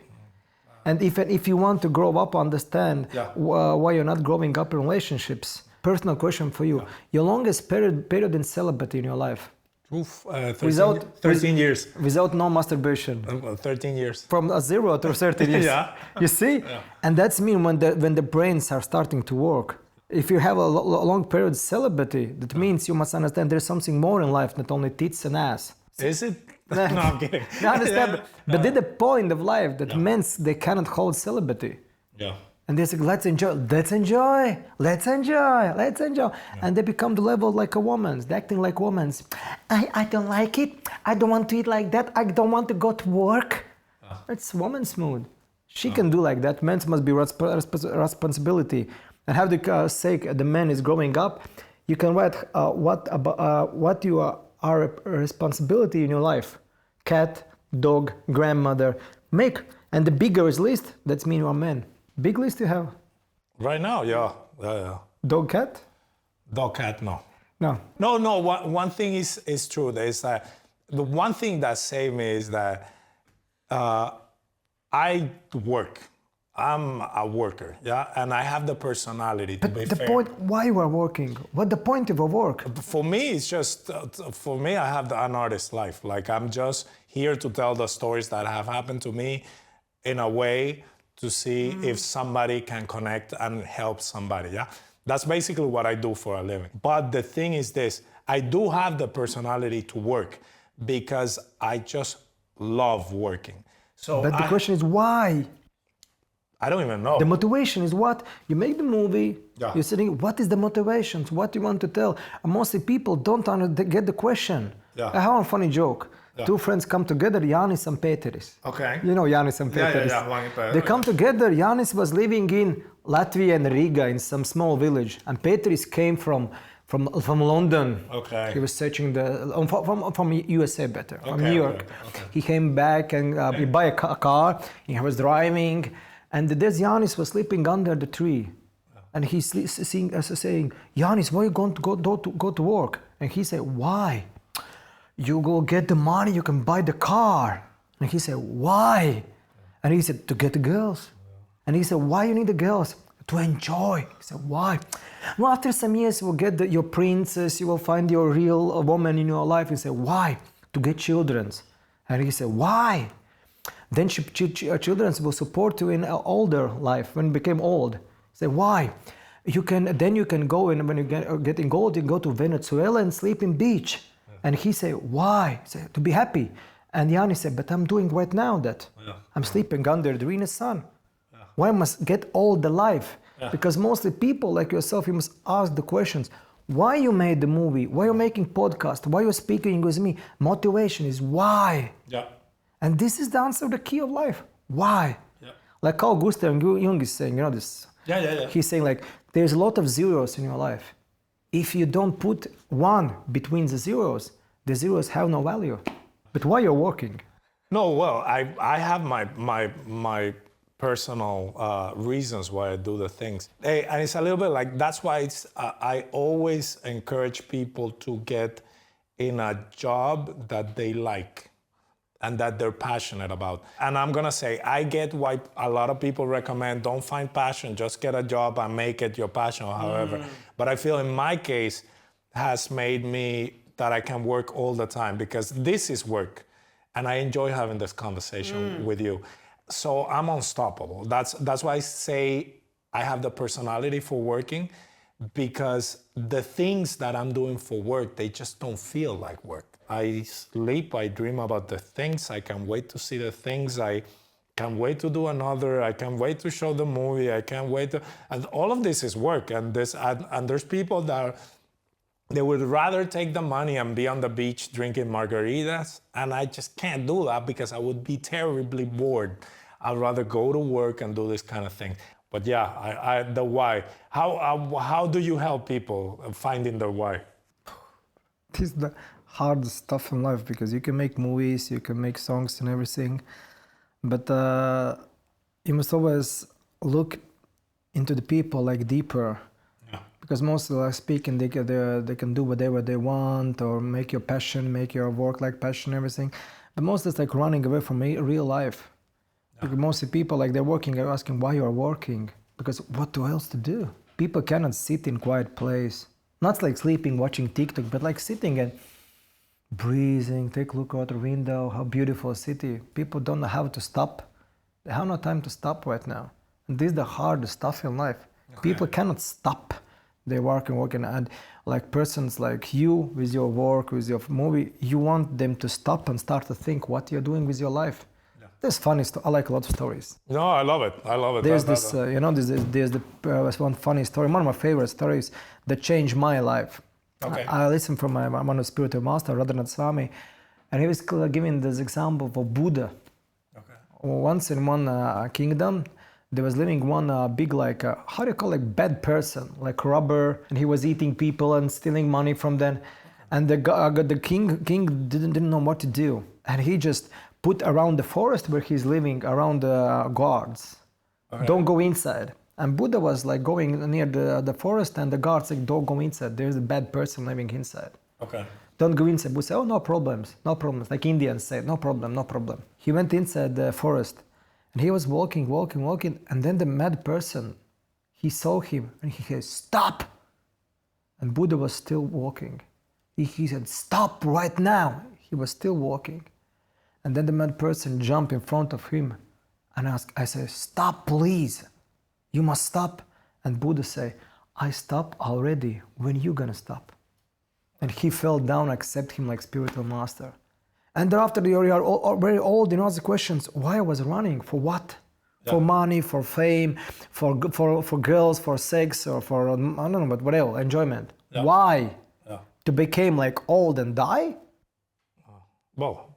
And if you want to grow up, understand why you're not growing up in relationships. Personal question for you. Yeah. Your longest period in celibacy in your life? 13 years. Without no masturbation. 13 years. From 0 to 13 years. Yeah. You see? Yeah. And that's mean when the brains are starting to work. If you have a long period of celibacy, that means you must understand there's something more in life, not only tits and ass. Is it? No, I'm kidding. I understand. But that's the point of life, that men, they cannot hold celibacy. Yeah. And they say, let's enjoy. Yeah. And they become the level like a woman, they're acting like women. I don't like it. I don't want to eat like that. I don't want to go to work. It's woman's mood. She can do like that. Men must be responsibility. And have the sake the man is growing up, you can write what you are a responsibility in your life. Cat, dog, grandmother. And the bigger is list, that's mean you're a man. Big list you have? Right now, yeah. Dog, cat? Dog, cat, no. No. One thing is true. There's the one thing that saved me is that I work. I'm a worker, and I have the personality to be fair. But the point, why you are working? What the point of your work? For me, it's just, I have an artist life. Like, I'm just here to tell the stories that have happened to me in a way to see if somebody can connect and help somebody, That's basically what I do for a living. But the thing is this, I do have the personality to work because I just love working. But the question is why? I don't even know. The motivation is what? You make the movie, you're sitting, what is the motivation? What do you want to tell? And mostly people don't get the question. I have a funny joke. Two friends come together, Yanis and Peteris. Okay. You know Yanis and Peteris. They come together, Yanis was living in Latvia and Riga in some small village. And Peteris came from London. Okay. He was searching from USA better, from New York. Okay. He came back and he buy a car, he was driving. And there's Yanis was sleeping under the tree. And he's saying, Yanis, why are you going to go to work? And he said, why? You go get the money, you can buy the car. And he said, why? And he said, to get the girls. And he said, why you need the girls? To enjoy. He said, why? Well, after some years, you will get your princess, you will find your real woman in your life. He said, why? To get children. And he said, why? Then children will support you in older life, when you became old. Say, why? Then you can go, and when you getting old, you go to Venezuela and sleep in beach. And he said, why? He said, to be happy. And Yanni said, but I'm doing right now that. I'm sleeping under the rainy sun. Why must get all the life? Because mostly people like yourself, you must ask the questions. Why you made the movie? Why you making podcast? Why you speaking with me? Motivation is why. And this is the answer, the key of life. Why? Like Carl Gustav Jung is saying, you know this. He's saying like, there's a lot of zeros in your life. If you don't put one between the zeros have no value. But why you're working? No, well, I have my personal reasons why I do the things. And it's a little bit like, that's why I always encourage people to get in a job that they like and that they're passionate about. And I'm gonna say, I get why a lot of people recommend, don't find passion, just get a job and make it your passion or however. But I feel in my case has made me that I can work all the time because this is work. And I enjoy having this conversation with you. So I'm unstoppable. That's why I say I have the personality for working, because the things that I'm doing for work, they just don't feel like work. I sleep, I dream about the things, I can't wait to see the things, I can't wait to do another, I can't wait to show the movie, I can't wait to, and all of this is work. And there's people that they would rather take the money and be on the beach drinking margaritas, and I just can't do that because I would be terribly bored. I'd rather go to work and do this kind of thing. But yeah, the why. How do you help people finding their why? This is the hardest stuff in life because you can make movies, you can make songs and everything, but you must always look into the people like deeper. Because mostly like speaking, they can do whatever they want or make your passion, make your work like passion, everything. But mostly it's like running away from real life. Because mostly people like they're working, are asking why you are working. Because what else to do? People cannot sit in quiet place. Not like sleeping, watching TikTok, but like sitting and breathing, take a look out the window, how beautiful city. People don't know how to stop. They have no time to stop right now. And this is the hardest stuff in life. People cannot stop. They work and like persons like you with your work, with your movie, you want them to stop and start to think what you're doing with your life. There's funny stuff. I like a lot of stories. No, I love it. I love it. There's this, there's one funny story. One of my favorite stories that changed my life. Okay. I listened from one of the spiritual master, Radhanath Swami, and he was giving this example of Buddha. Okay. Once in one kingdom, there was living one big how do you call it, bad person, like robber, and he was eating people and stealing money from them. And the king didn't know what to do, and he just put around the forest where he's living, around the guards. Okay. Don't go inside. And Buddha was like going near the forest, and the guards said, don't go inside. There's a bad person living inside. Okay. Don't go inside. Buddha said, oh, no problems. Like Indians say, no problem. He went inside the forest, and he was walking, and then the mad person, he saw him, and he said, stop. And Buddha was still walking. He said, stop right now. He was still walking. And then the mad person jumped in front of him and I said, stop, please. You must stop. And Buddha said, I stopped already. When you gonna stop? And he fell down, accept him like spiritual master. And thereafter, you are very old, you ask the questions, why I was running? For what? Yeah. For money, for fame, for girls, for sex, or for, I don't know, but whatever, enjoyment. Yeah. Why? Yeah. To become like old and die? Well,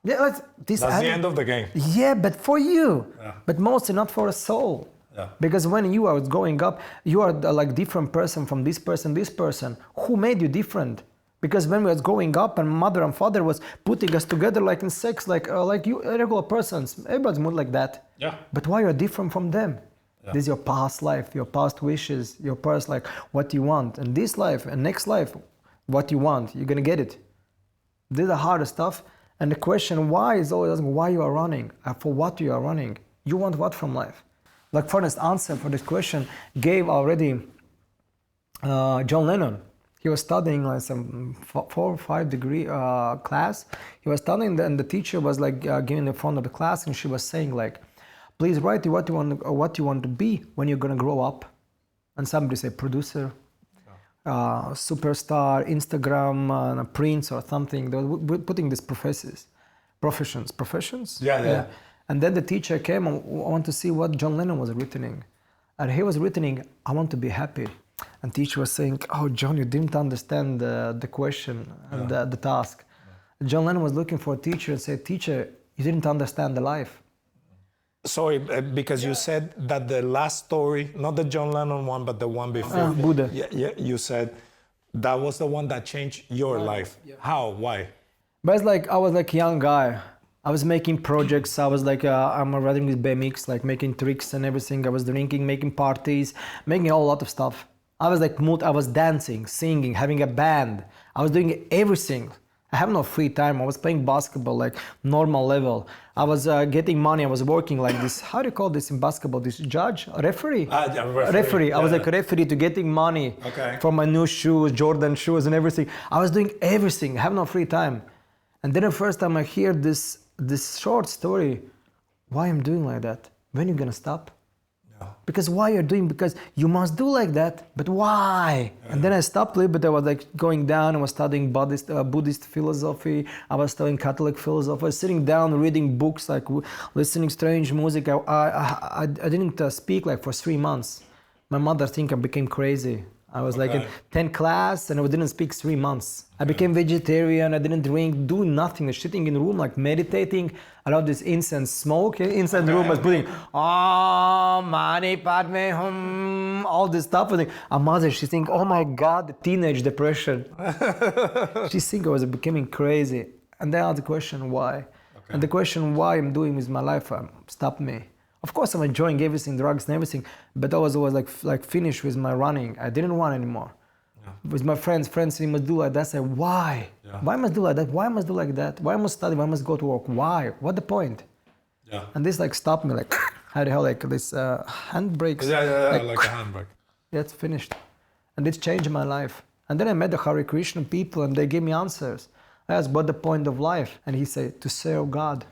yeah, that's the end of the game. Yeah, but for you. Yeah. But mostly not for a soul. Yeah. Because when you are growing up, you are like different person from this person. Who made you different? Because when we was growing up and mother and father was putting us together like in sex, like you regular persons, everybody's more like that. Yeah. But why you're different from them? Yeah. This is your past life, your past wishes, your past like what you want. And this life and next life, what you want, you're gonna get it. This is the hardest stuff. And the question why is always asking why you are running, for what you are running. You want what from life? Like for this answer for this question gave already John Lennon. He was studying like some 4 or 5 degree class. He was studying and the teacher was like giving the front of the class and she was saying like, please write what you want to be when you're gonna grow up. And somebody said producer, superstar, Instagram, prince or something. They were putting these professions. Yeah. And then the teacher came and wanted to see what John Lennon was writing. And he was writing, I want to be happy. And teacher was saying, oh, John, you didn't understand the question and the task. Yeah. John Lennon was looking for a teacher and said, teacher, you didn't understand the life. Sorry, because you said that the last story, not the John Lennon one, but the one before. Buddha. Yeah, you said that was the one that changed your life. Yeah. How? Why? But it's like, I was like a young guy. I was making projects. I was like, I'm riding with BMX, like making tricks and everything. I was drinking, making parties, making a whole lot of stuff. I was like, I was dancing, singing, having a band. I was doing everything. I have no free time. I was playing basketball, like normal level. I was getting money. I was working like this. How do you call this in basketball? This judge? Referee? Referee. I was like a referee to getting money for my new shoes, Jordan shoes and everything. I was doing everything. I have no free time. And then the first time I hear this short story, why I'm doing like that? When are you gonna stop? Because why you're doing, because you must do like that, but why? Yeah. And then I stopped a little bit. I was like going down, I was studying Buddhist philosophy, I was studying Catholic philosophy, I was sitting down reading books, like listening strange music. I didn't speak like for 3 months. My mother think I became crazy. I was like in 10th class and I didn't speak 3 months. I became vegetarian, I didn't drink, do nothing, I was sitting in the room like meditating. I love this incense smoke, inside the room I was putting Mani Padme Hum, all this stuff. And a mother, she think, oh my God, the teenage depression. She think I was becoming crazy. And then I asked the question why. And the question why I'm doing with my life stopped me. Of course, I'm enjoying everything, drugs and everything, but I was always like finished with my running. I didn't run anymore. Yeah. With my friends, you must do like that. I said, why? Yeah. Why must do like that? Why must do like that? Why must study? Why must go to work? Why? What the point? Yeah. And this like stopped me, like how the hell, like this handbrakes. Yeah, like a handbrake. Yeah, it's finished, and it's changed my life. And then I met the Hare Krishna people, and they gave me answers. I asked, what the point of life? And he said, to serve God.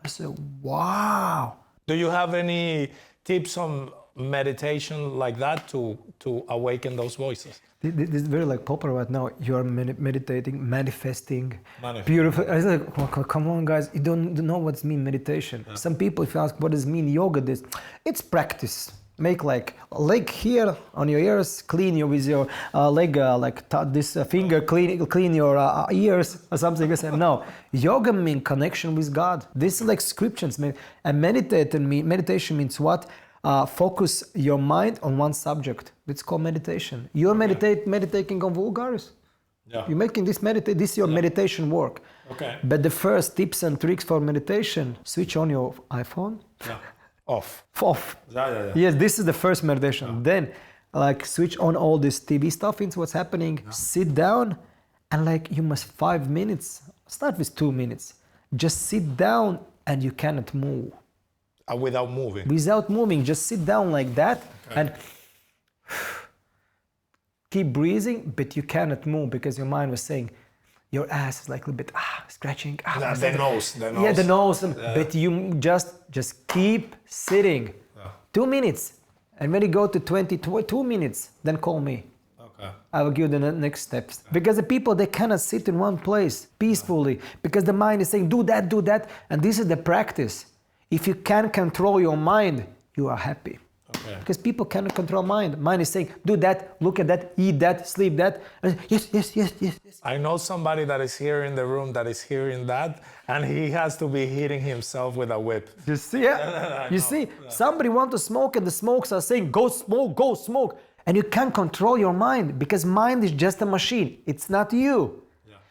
I said, wow. Do you have any tips on meditation like that to awaken those voices? This is very like popular right now. You are meditating, manifesting, beautiful. I was like, oh, come on, guys, you don't know what's mean meditation. Yeah. Some people, if you ask what does mean yoga, it's practice. Make like leg here on your ears, clean you with your leg, this finger, clean your ears or something. I said, no, yoga means connection with God. This is like scriptures. And meditation means what? Focus your mind on one subject. It's called meditation. You're meditating on vulgaris. Yeah. You're making this this is your meditation work. Okay. But the first tips and tricks for meditation, switch on your iPhone. Yeah. Off. Yeah. Yes, this is the first meditation. Yeah. Then, like, switch on all this TV stuff into what's happening. Yeah. Sit down, and like you must 5 minutes. Start with 2 minutes. Just sit down, and you cannot move. Without moving. Without moving, just sit down like that, and keep breathing, but you cannot move because your mind was saying, your ass is like a little bit scratching. The nose. Yeah, the nose. Yeah. But you just keep sitting. Yeah. 2 minutes. And when you go to 2 minutes, then call me. Okay. I will give you the next steps. Yeah. Because the people, they cannot sit in one place peacefully because the mind is saying, do that. And this is the practice. If you can control your mind, you are happy. Okay. Because people cannot control mind. Mind is saying, do that, look at that, eat that, sleep that. And yes. I know somebody that is here in the room that is hearing that, and he has to be hitting himself with a whip. You see, yeah? You see, somebody wants to smoke, and the smokes are saying, go smoke. And you can't control your mind because mind is just a machine. It's not you.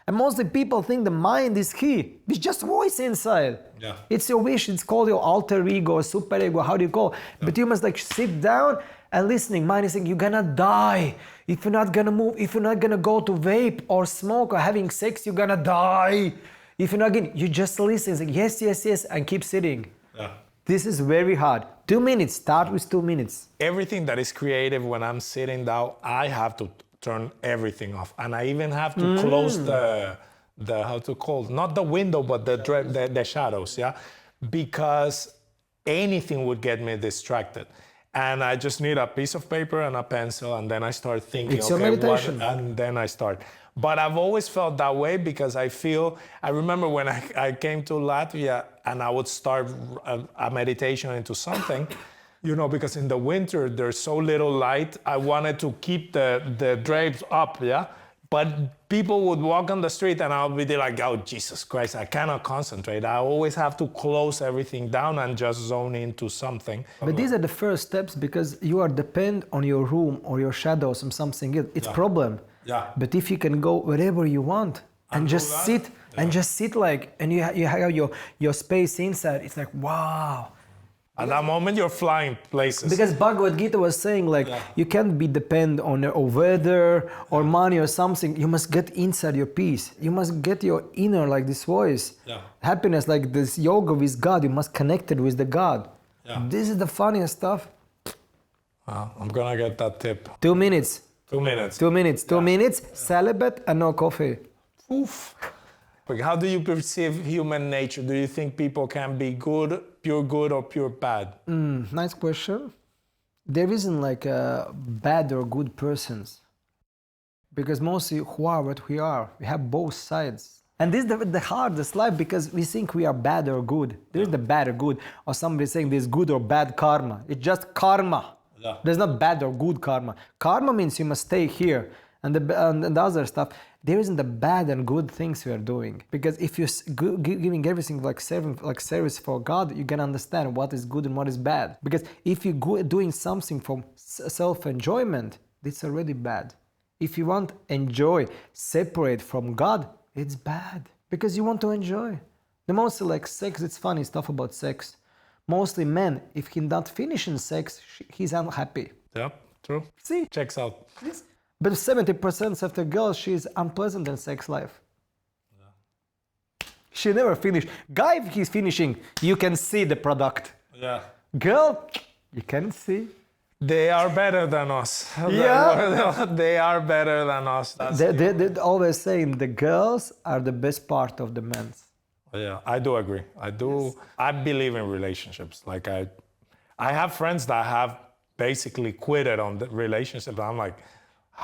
And mostly people think the mind is he. It's just voice inside. Yeah. It's your wish. It's called your alter ego or super ego. How do you call it? Yeah. But you must like sit down and listening. Mind is saying you're gonna die. If you're not gonna move, if you're not gonna go to vape or smoke or having sex, you're gonna die. If you're not gonna, you just listen. Like, yes, and keep sitting. Yeah. This is very hard. 2 minutes. Start with 2 minutes. Everything that is creative when I'm sitting down, I have to turn everything off, and I even have to close the how to call it, not the window but the shadows, yeah, because anything would get me distracted, and I just need a piece of paper and a pencil, and then I start thinking. It's your meditation. And then I start. But I've always felt that way because I remember when I came to Latvia and I would start a meditation into something. You know, because in the winter, there's so little light. I wanted to keep the drapes up, yeah? But people would walk on the street and I'll be like, oh, Jesus Christ, I cannot concentrate. I always have to close everything down and just zone into something. But these are the first steps because you are dependent on your room or your shadows or something. It's a problem. Yeah. But if you can go wherever you want and just sit, and just sit like, and you have your space inside, it's like, wow. At that moment, you're flying places. Because Bhagavad Gita was saying, like, you can't be dependent on weather or money or something. You must get inside your peace. You must get your inner, like this voice. Yeah. Happiness, like this yoga with God. You must connect it with the God. Yeah. This is the funniest stuff. I'm going to get that tip. 2 minutes. 2 minutes. 2 minutes. 2 minutes, celibate and no coffee. Oof. How do you perceive human nature? Do you think people can be pure good or pure bad? Nice question. There isn't like a bad or good persons. Because mostly who are what we are. We have both sides. And this is the hardest life because we think we are bad or good. There is the bad or good. Or somebody saying there's good or bad karma. It's just karma. Yeah. There's not bad or good karma. Karma means you must stay here. And the other stuff, there isn't the bad and good things we are doing. Because if you're giving everything like service for God, you can understand what is good and what is bad. Because if you're doing something for self-enjoyment, it's already bad. If you want enjoy separate from God, it's bad. Because you want to enjoy. The most like sex, it's funny stuff about sex. mostly men, if he's not finishing sex, he's unhappy. Yep, true. See? Checks out. Yes. But 70% of the girls, she's unpleasant in sex life. Yeah. She never finished. Guy, if he's finishing, you can see the product. Yeah. Girl, you can't see. They are better than us. Yeah. They are better than us. They're always saying the girls are the best part of the men. Yeah, I do agree. Yes. I believe in relationships. Like I have friends that have basically quitted on the relationship. I'm like,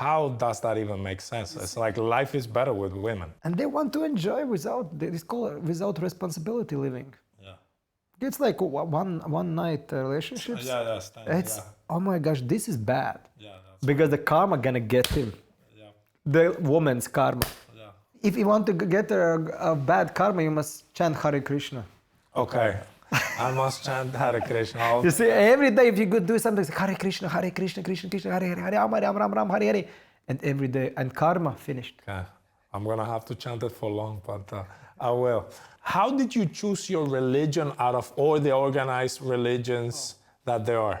how does that even make sense? It's like life is better with women. And they want to enjoy without responsibility living. Yeah. It's like one night relationships. Yeah. Oh my gosh, this is bad. Yeah, because the karma gonna get him. Yeah. The woman's karma. Yeah. If you want to get a bad karma, you must chant Hare Krishna. Okay. I must chant Hare Krishna. You see, every day if you could do something, it's like Hare Krishna, Hare Krishna, Krishna Krishna, Hare Hare, Hare Ram, Ram Ram Ram, Hare Hare. And every day, and karma finished. Okay. I'm gonna have to chant it for long, but I will. How did you choose your religion out of all the organized religions that there are?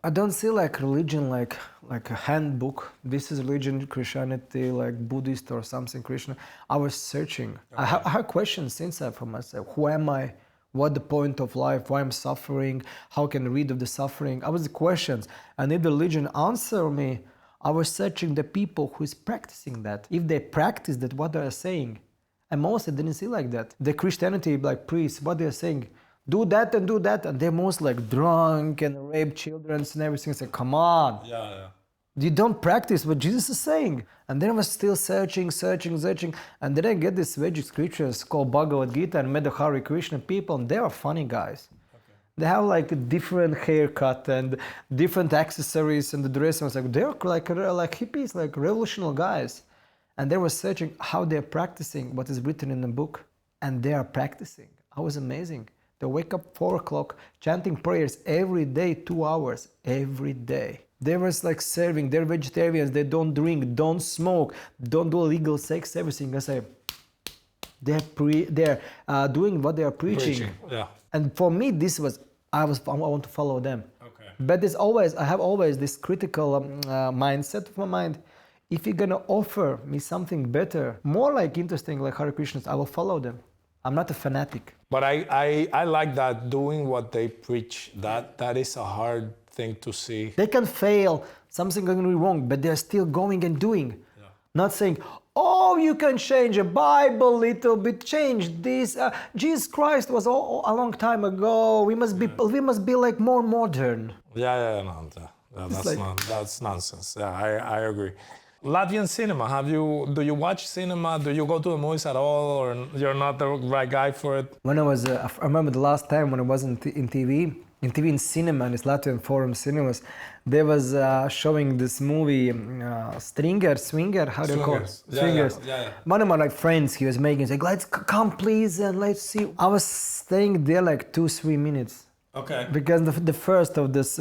I don't see like religion like a handbook. This is religion, Christianity, like Buddhist or something, Krishna. I was searching. Okay. I have questions inside for myself. Who am I? What the point of life? Why I'm suffering? How can I rid of the suffering? I was the questions. And if the religion answer me, I was searching the people who is practicing that. If they practice that, what they are saying. And most I didn't see like that. The Christianity, like priests, what they are saying. Do that, and they're most like drunk and rape children and everything. It's like, come on. Yeah. You don't practice what Jesus is saying. And then I was still searching. And then I get these Vedic scriptures called Bhagavad Gita and met the Hare Krishna people, and they are funny guys. Okay. They have like a different haircut and different accessories and the dress. I was like, they're like hippies, like revolutionary guys. And they were searching how they're practicing what is written in the book. And they are practicing. I was amazing. They wake up 4 o'clock, chanting prayers every day, 2 hours, every day. They was like serving, they're vegetarians, they don't drink, don't smoke, don't do illegal sex, everything. I say, they're doing what they are preaching. Yeah. And for me, I want to follow them. Okay. But I have always this critical mindset of my mind. If you're gonna offer me something better, more like interesting, like Hare Krishnas, I will follow them. I'm not a fanatic. But I like that doing what they preach. That is a hard thing to see. They can fail, something going to be wrong, but they're still going and doing. Yeah. Not saying, oh, you can change a Bible a little bit, change this. Jesus Christ was a long time ago. We must be like more modern. That's nonsense. Yeah, I agree. Latvian cinema, do you watch cinema? Do you go to the movies at all, or you're not the right guy for it? When I remember the last time when I was in TV in cinema, in this Latvian Forum cinemas, they was showing this movie, Swinger, how do you call it? Swingers. Yeah. One of my friends, he was making, like, let's come please and let's see. I was staying there like 2-3 minutes. Okay. Because the first of this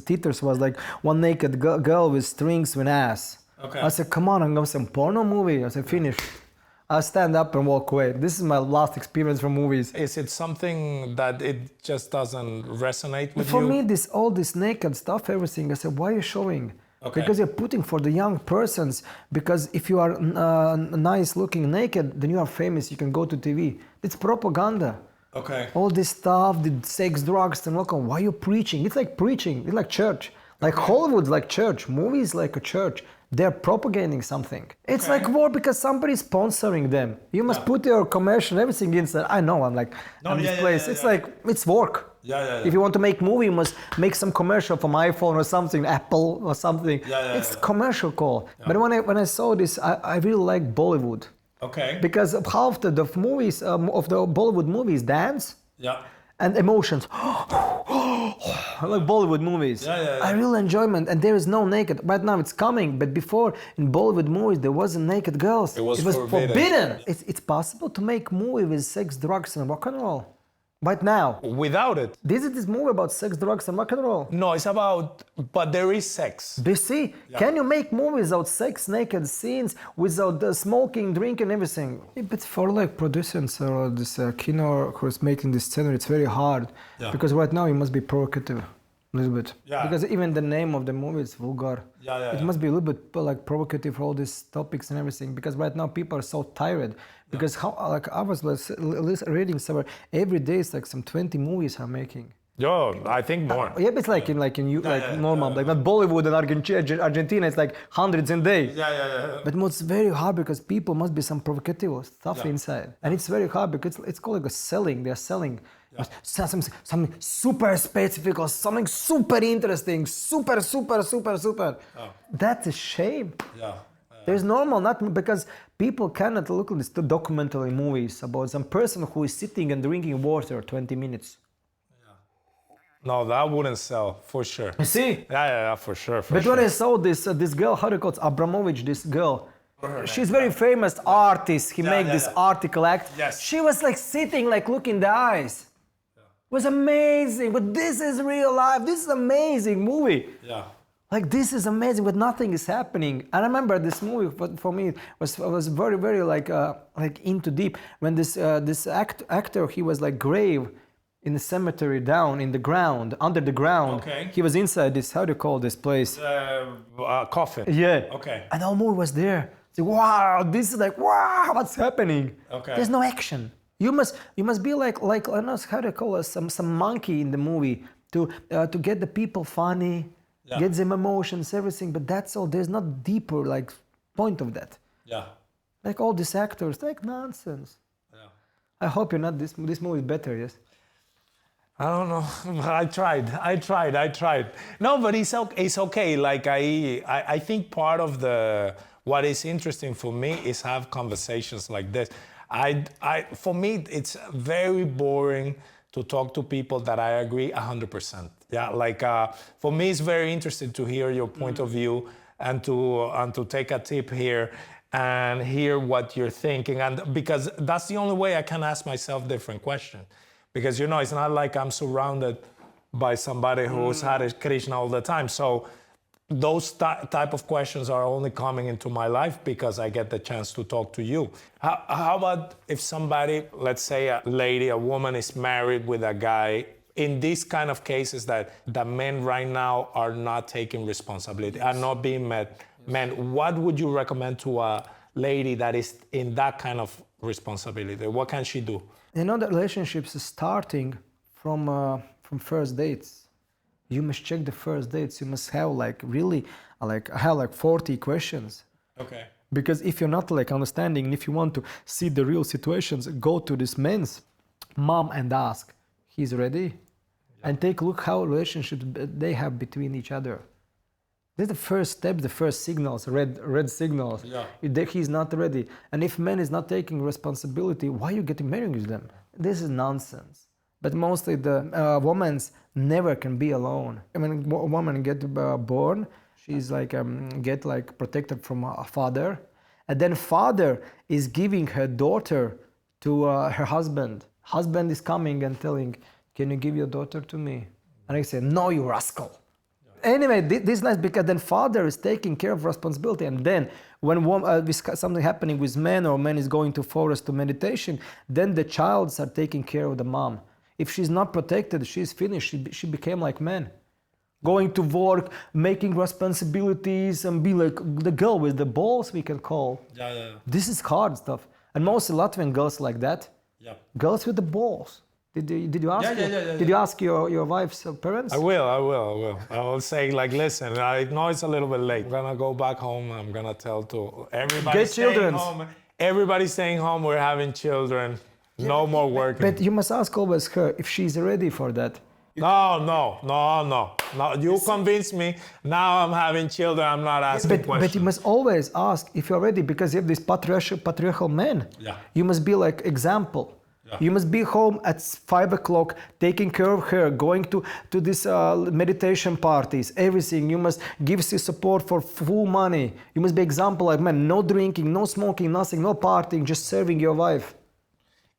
theaters was like one naked girl with strings with ass. Okay. I said, come on, I'm going to some porno movie. I said, finish. I stand up and walk away. This is my last experience from movies. Is it something that it just doesn't resonate with you? For me, all this naked stuff, everything, I said, why are you showing? Okay. Because you're putting for the young persons. Because if you are nice looking naked, then you are famous, you can go to TV. It's propaganda. Okay. All this stuff, the sex, drugs, and look, why are you preaching? It's like preaching, it's like church. Like Hollywood's like church, movies like a church. They're propagating something. It's like war because somebody's sponsoring them. You must put your commercial and everything inside. I know, I'm like, this place. It's like, it's work. Yeah. If you want to make movie, you must make some commercial from iPhone or something, Apple or something. It's commercial call. Yeah. But when I saw this, I really like Bollywood. Okay. Because half the movies, of the Bollywood movies, dance. Yeah. And emotions. I like Bollywood movies. Yeah. I really enjoyment, and there is no naked. Right now it's coming, but before in Bollywood movies there wasn't naked girls. It was forbidden. It's possible to make movie with sex, drugs, and rock and roll. Right now. Without it. This is this movie about sex, drugs, and rock and roll. No, it's about, but there is sex. Do you see? Can you make movies without sex, naked scenes, without smoking, drinking, everything? But for like producers or this kino who's making this scenery, it's very hard. Because right now you must be provocative. A little bit. Because even the name of the movie is Vulgar. It must be a little bit like provocative for all these topics and everything. Because right now people are so tired. Because how, like I was reading somewhere, every day it's like some 20 movies are making. Yo, I think more. Yeah, but it's like in normal, like not Bollywood and Argentina, it's like hundreds in a day. But it's very hard because people must be some provocative stuff inside. And it's very hard because it's called like a selling, they're selling. Something super specific or something super interesting, super. That's a shame. There's normal, not because people cannot look at these documentary movies about some person who is sitting and drinking water 20 minutes. No, that wouldn't sell, for sure. You see? Yeah, for sure. But when I saw this girl, how do you call it, Abramovich, this girl, she's very famous artist. He made this article act. Yes. She was like sitting, like looking in the eyes. It was amazing, but this is real life. This is amazing movie. Like this is amazing, but nothing is happening. I remember this movie for me was very, very like into deep. When this actor, he was like grave in the cemetery down in the ground, under the ground. Okay. He was inside this, how do you call this place? Coffin. Yeah. Okay. And the whole movie was there. It's like, wow, this is like, wow, what's happening? Okay. There's no action. You must be like I don't know how to call it, some monkey in the movie to get the people funny, get them emotions, everything. But that's all. There's not deeper like point of that. Like all these actors, like nonsense. I hope you're not this movie is better. Yes. I don't know. I tried. No, but it's okay. Like I think part of what is interesting for me is have conversations like this. For me, it's very boring to talk to people that I agree 100%. Yeah, like for me, it's very interesting to hear your point of view and to take a tip here and hear what you're thinking. And because that's the only way I can ask myself different questions. Because, it's not like I'm surrounded by somebody who's Hare Krishna all the time. So those type of questions are only coming into my life because I get the chance to talk to you. How about if somebody, let's say a lady, a woman is married with a guy, in these kind of cases that the men right now are not taking responsibility, are not being met. Men, what would you recommend to a lady that is in that kind of responsibility? What can she do? The relationships is starting from first dates. You must check the first dates. You must have have 40 questions. Okay. Because if you're not like understanding, and if you want to see the real situations, go to this man's mom and ask, he's ready? And take a look how relationships they have between each other. This is the first step, the first signals, red signals. He's not ready. And if man is not taking responsibility, why are you getting married with them? This is nonsense. But mostly the women never can be alone. I mean, a woman get born, she's like get like protected from a father, and then father is giving her daughter to her husband. Husband is coming and telling, "Can you give your daughter to me?" And I say, "No, you rascal." Anyway, this is nice because then father is taking care of responsibility, and then when something happening with man or man is going to forest to meditation, then the childs are taking care of the mom. If she's not protected, she's finished. She became like man, going to work, making responsibilities, and be like the girl with the balls we can call. This is hard stuff, and mostly Latvian girls like that. Girls with the balls. Did you ask? Did you ask your wife's parents? I will. I will say like, listen, I know it's a little bit late. I'm gonna go back home. I'm gonna tell to everybody staying home. Everybody's staying home. We're having children. No more working. But you must ask always her if she's ready for that. No. You convinced me. Now I'm having children. I'm not asking questions. But you must always ask if you're ready because you have this patriarchal man. You must be like example. You must be home at 5 o'clock, taking care of her, going to these meditation parties, everything. You must give support for full money. You must be example like man, no drinking, no smoking, nothing, no partying, just serving your wife.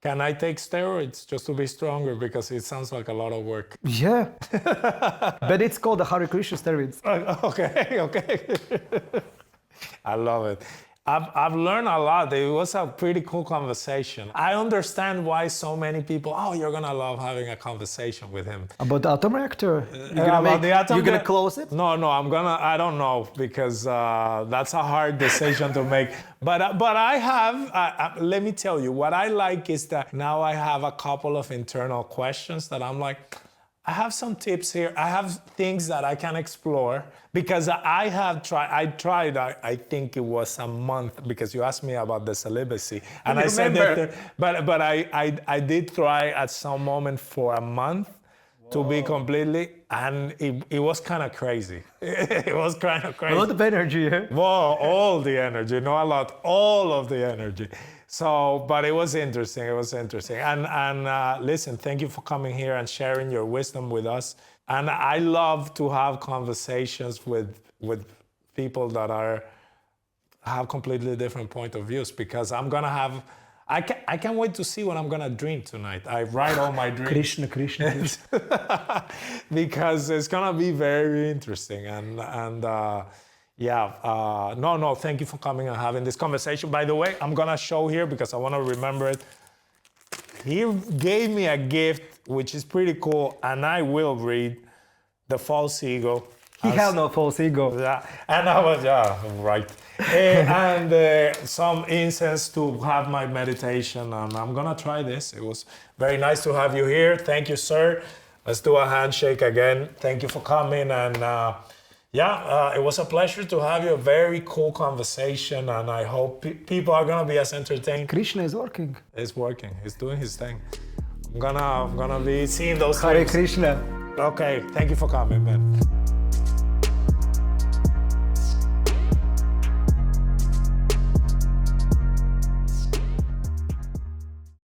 Can I take steroids just to be stronger? Because it sounds like a lot of work. Yeah. But it's called the Hare Krishna steroids. Okay. I love it. I've learned a lot. It was a pretty cool conversation. I understand why so many people, you're gonna love having a conversation with him. About the atom reactor? You're gonna close it? No, I don't know, because that's a hard decision to make. But I have, let me tell you, what I like is that now I have a couple of internal questions that I'm like, I have some tips here. I have things that I can explore, because I tried, I think it was a month, because you asked me about the celibacy. And I said that, but I did try at some moment for a month to be completely, and it was kind of crazy. It was kind of crazy. A lot of energy, yeah? Whoa, all the energy, not a lot, all of the energy. So, but it was interesting. And listen, thank you for coming here and sharing your wisdom with us. And I love to have conversations with people that have completely different point of views, because I'm gonna have, I can't wait to see what I'm gonna drink tonight. I write all my drinks. Krishna. Because it's gonna be very interesting. Thank you for coming and having this conversation. By the way, I'm gonna show here because I wanna remember it. He gave me a gift, which is pretty cool, and I will read the false ego. He had no false ego. Yeah, and I was, right. And some incense to have my meditation, and I'm gonna try this. It was very nice to have you here. Thank you, sir. Let's do a handshake again. Thank you for coming, and it was a pleasure to have you. A very cool conversation, and I hope people are gonna be as entertained. Krishna is working. It's working. He's doing his thing. I'm gonna be seeing those. Hare Krishna. Okay, thank you for coming, man.